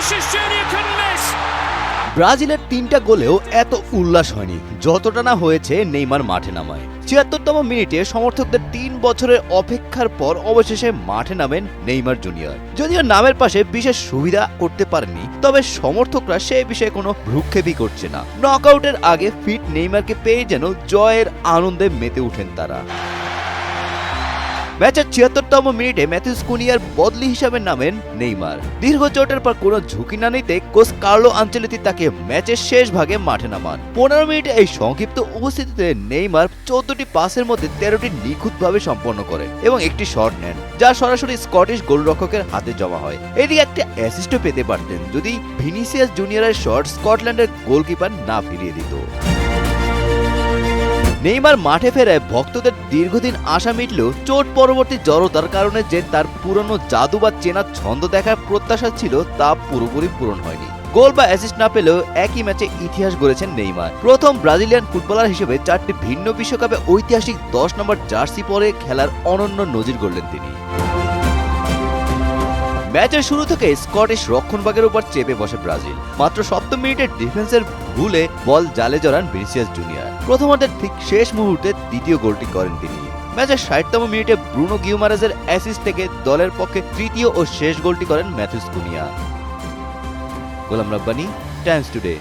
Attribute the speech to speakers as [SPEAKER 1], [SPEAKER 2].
[SPEAKER 1] Vinicius Junior couldn't miss.
[SPEAKER 2] ব্রাজিলের 3টা গোলেও এত উল্লাস হয়নি যতটা না হয়েছে নেইমার মাঠে নামায়। ৭৬তম মিনিটে সমর্থকদের ৩ বছরের অপেক্ষার পর অবশেষে মাঠে নামেন নেইমার জুনিয়র। যদিও নামের পাশে বিশেষ সুবিধা করতে পারেনি, তবে সমর্থকরা সেই বিষয়ে কোনো ভ্রুক্ষেপই করছে না। নকআউটের আগে ফিট নেইমারকে পেয়ে যেন জয়ের আনন্দে মেতে উঠেন তারা। ম্যাচের ৭৬তম মিনিটে ম্যাথিউস কুনিয়ার বদলি হিসাবে নামেন নেইমার। দীর্ঘ চোটের পর কোনো ঝুঁকি না নিতে কোচ কার্লো আনচেলত্তি তাকে ম্যাচের শেষ ভাগে মাঠে নামান। ১৫ মিনিটে এই সংক্ষিপ্ত উপস্থিতিতে নেইমার ১৪টি পাসের মধ্যে ১৩টি নিখুঁতভাবে সম্পন্ন করেন এবং একটি শট নেন, যা সরাসরি স্কটিশ গোলরক্ষকের হাতে জমা হয়। এদিকে একটা অ্যাসিস্টও পেতে পারতেন যদি ভিনিসিয়াস জুনিয়রের শট স্কটল্যান্ডের গোলকিপার না ফিরিয়ে দিত। নেইমার মাঠে ফেরায় ভক্তদের দীর্ঘদিন আশা মিটলেও চোট পরবর্তী জড়তার কারণে যে তার পুরনো জাদু বা চেনা ছন্দ দেখার প্রত্যাশা ছিল তা পুরোপুরি পূরণ হয়নি। গোল বা অ্যাসিস্ট না পেলেও একই ম্যাচে ইতিহাস গড়েছেন নেইমার। প্রথম ব্রাজিলিয়ান ফুটবলার হিসেবে 4টি ভিন্ন বিশ্বকাপে ঐতিহাসিক 10 নম্বর জার্সি পরে খেলার অনন্য নজির গড়লেন তিনি। ম্যাচের শুরু থেকে স্কটিশ রক্ষণভাগের উপর চেপে বসে ব্রাজিল। মাত্র 7ম মিনিটের ডিফেন্সের ভুলে বল জালে জড়ান ভিনিসিয়াস জুনিয়র। প্রথমার্ধের ঠিক শেষ মুহূর্তে দ্বিতীয় গোলটি করেন তিনি। ম্যাচের ৬০তম মিনিটে ব্রুনো গিউমারেজের অ্যাসিস্ট থেকে দলের পক্ষে তৃতীয় ও শেষ গোলটি করেন ম্যাথিউস কুনিয়া। গোলাম রাব্বানি, টাইমস টুডে।